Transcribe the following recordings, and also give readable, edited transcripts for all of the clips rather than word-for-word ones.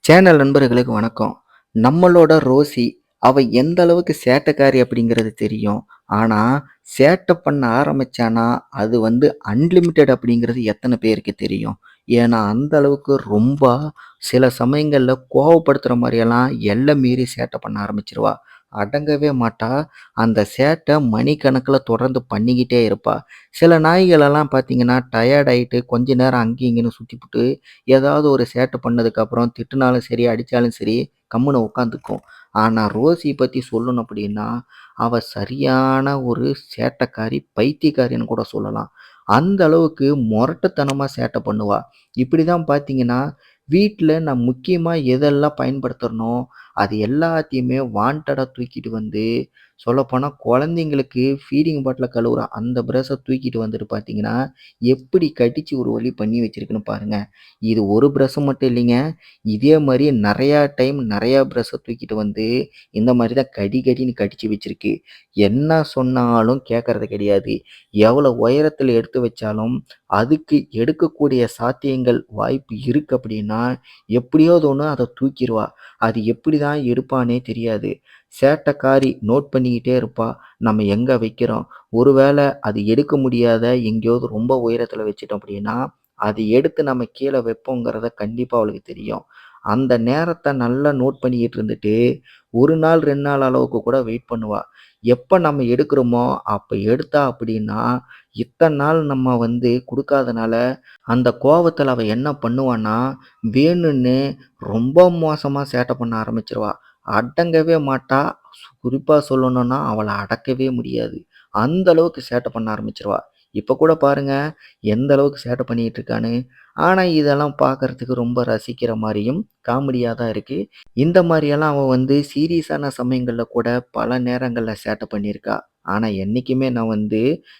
Channel நண்பர்களுக்கு வணக்கம். நம்மளோட ரோசி, அவ எந்த அளவுக்கு சேட்டைக்காரி அப்படிங்கிறது தெரியும். ஆனா, சேட்டை பண்ண ஆரம்பிச்சானா, அது அன்லிமிட்டெட் அப்படிங்கிறது எத்தன பேருக்கு தெரியும்? ஏன்னா, அந்த அளவுக்கு ரொம்ப சில சமயங்கள்ல கோவப்படுத்துற மாரியெல்லாம் எல்லை மீறி சேட்டை பண்ண ஆரம்பிச்சுருவா. அடங்கவே மாட்டா. அந்த சேட்டை மணிக்கணக்குல தொடர்ந்து பண்ணிக்கிட்டே இருப்பா. சில நாய்களெல்லாம் பார்த்தீங்கன்னா, டயர்ட் ஆயிட்டு கொஞ்ச நேரம் அங்கேயும் இங்கேயும் சுத்திப்புட்டு ஏதாவது ஒரு சேட்டை பண்ணதுக்கப்புறம் திட்டுனாலும் சரி, அடிச்சாலும் சரி, கம்முனு உட்காந்துக்கும். ஆனா, ரோஸி பத்தி சொல்லணும் அப்படின்னா, அவ சரியான ஒரு சேட்டைக்காரி, பைத்தியக்காரின்னு கூட சொல்லலாம். அந்த அளவுக்கு மொரட்டுத்தனமா சேட்டை பண்ணுவா. இப்படிதான் பார்த்தீங்கன்னா, வீட்ல நான் முக்கியமா எதெல்லாம் பயன்படுத்துறனோ, அது எல்லாத்தையுமே வாண்டடா தூக்கிட்டு சொல்லப்போனா குழந்தைங்களுக்கு ஃபீடிங் பாட்டில கழுவுற அந்த பிரஷ்ஷ தூக்கிட்டு வந்துட்டு பார்த்தீங்கன்னா, எப்படி கடிச்சு ஒரு வழி பண்ணி வச்சிருக்குன்னு பாருங்க. இது ஒரு பிரஷ் மட்டும் இல்லைங்க. இதே மாரி நெறையா டைம் நெறையா பிரஷ்ஷ தூக்கிட்டு இந்த மாரி தான் கடி கடின்னு கடிச்சு வச்சிருக்கு. என்ன சொன்னாலும் கேட்கறது கிடையாது. எவ்வளோ உயரத்தில எடுத்து வச்சாலும், அதுக்கு எடுக்கக்கூடிய சாத்தியங்கள் வாய்ப்பு இருக்கு அப்படின்னா, எப்படியாவது ஒண்ணு அத தூக்கிருவா. அது எப்படி தான் எடுப்பான்னே தெரியாது. சேட்டக்காரி நோட் பண்ணிக்கிட்டே இருப்பா. நம்ம எங்க வைக்கிறோம். ஒருவேள அது எடுக்க முடியாத எங்கேயாவது ரொம்ப உயரத்தில வச்சுட்டோம் அப்படின்னா, அத எடுத்து நம்ம கீழ வைப்போங்கிறத கண்டிப்பா அவளுக்கு தெரியும். அந்த நேரத்த நல்லா நோட் பண்ணிக்கிட்டு இருந்துட்டு, 1 நாள் 2 நாள் அளவுக்கு கூட வெயிட் பண்ணுவா. எப்ப நம்ம எடுக்கிறோமோ, அப்ப எடுத்தா அப்படின்னா, இத்தன நாள் நம்ம குடுக்காதனால, அந்த கோவத்துல அவ என்ன பண்ணுவான்னா, வேணுன்னே ரொம்ப மோசமா சேட்டை பண்ண ஆரம்பிச்சுருவா. அடங்கவே மாட்டா. குறிப்பா சொல்லணும்னா, அவள அடக்கவே முடியாது. அந்த அளவுக்கு சேட்டை பண்ண ஆரம்பிச்சுருவா. இப்ப கூட பாருங்க, எந்த அளவுக்கு சேட்டை பண்ணிட்டு இருக்கான்னு. ஆனா, இதெல்லாம் பார்க்கறதுக்கு ரொம்ப ரசிக்கிற மாரியும், காமெடியா தான் இருக்கு. இந்த மாரியெல்லாம் அவ சீரியஸான சமயங்கள்ல கூட பல நேரங்கள்ல சேட்டை பண்ணியிருக்கா. ஆனா, என்னைக்குமே நான்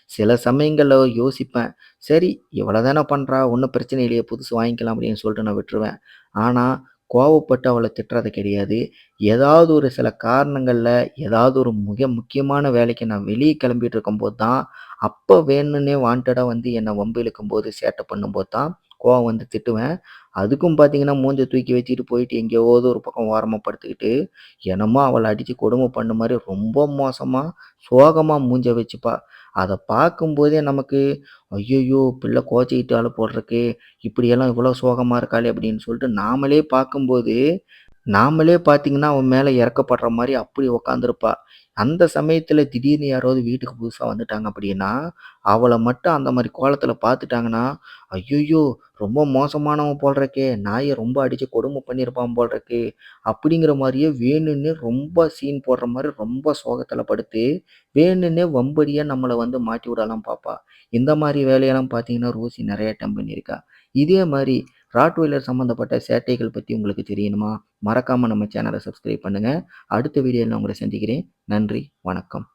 சில சமயங்கள்ல யோசிப்பேன். சரி, இவ்வளோ தானே பண்றா, ஒண்ணும் பிரச்சனை இல்லையே, புதுசு வாங்கிக்கலாம் அப்படின்னு சொல்லிட்டு நான் விட்டுருவேன். ஆனா, கோவப்பட்டு அவள திட்டுறது கிடையாது. ஏதாவது ஒரு சில காரணங்கள்ல, ஏதாவது ஒரு மிக முக்கியமான வேலைக்கு நான் வெளிய கிளம்பிட்டு இருக்கும்போது தான், அப்ப வேணும்னே வாண்டடா என்ன வம்பு இழுக்கும்போது, சேட்டை பண்ணும்போது தான் கோவம் திட்டுவேன். அதுக்கும் பார்த்தீங்கன்னா, மூஞ்ச தூக்கி வச்சுட்டு போயிட்டு எங்கேயாவது ஒரு பக்கம் ஓரமா படுத்துக்கிட்டு, என்னமோ அவள அடிச்சு கொடுமை பண்ண மாரி ரொம்ப மோசமா, சோகமா மூஞ்ச வச்சுப்பா. அத பார்க்கும்போதே நமக்கு, "ஐய்யய்யோ! பிள்ளை கோச்சிக்கிட்டாளோ போலருக்கு. இப்படியெல்லாம் இவ்வளோ சோகமா இருக்காளே!" அப்படின்னு சொல்லிட்டு நாமளே பார்க்கும்போது, நாமளே பார்த்தீங்கன்னா, அவன் மேல இரக்கப்படுற மாரி அப்படி உட்காந்துருப்பா. அந்த சமயத்துல திடீர்னு யாராவது வீட்டுக்கு புதுசா வந்துட்டாங்க அப்படின்னா, அவள மட்டும் அந்த மாரி கோலத்துல பார்த்துட்டாங்கன்னா, "ஐய்யய்யோ! ரொம்ப மோசமானவன் போல இருக்கே! நாய ரொம்ப அடிச்சு கொடுமை பண்ணியிருப்பான் போல இருக்கு." அப்படிங்கிற மாரியே வேணுன்னே ரொம்ப சீன் போடுற மாரி ரொம்ப சோகத்துல படுத்து, வேணுன்னே வம்படியா நம்மள மாட்டி விடலாம் பார்ப்பா. இந்த மாரி வேலையெல்லாம் பார்த்தீங்கன்னா, ரோசி நெறைய டைம் பண்ணியிருக்கா. இதே மாரி ராட்வெய்லர் சம்மந்தப்பட்ட சேட்டைகள் பத்தி உங்களுக்கு தெரியணுமா? மறக்காம நம்ம சேனல சப்ஸ்கிரைப் பண்ணுங்க. அடுத்த வீடியோல நான் உங்கள சந்திக்கிறேன். நன்றி, வணக்கம்.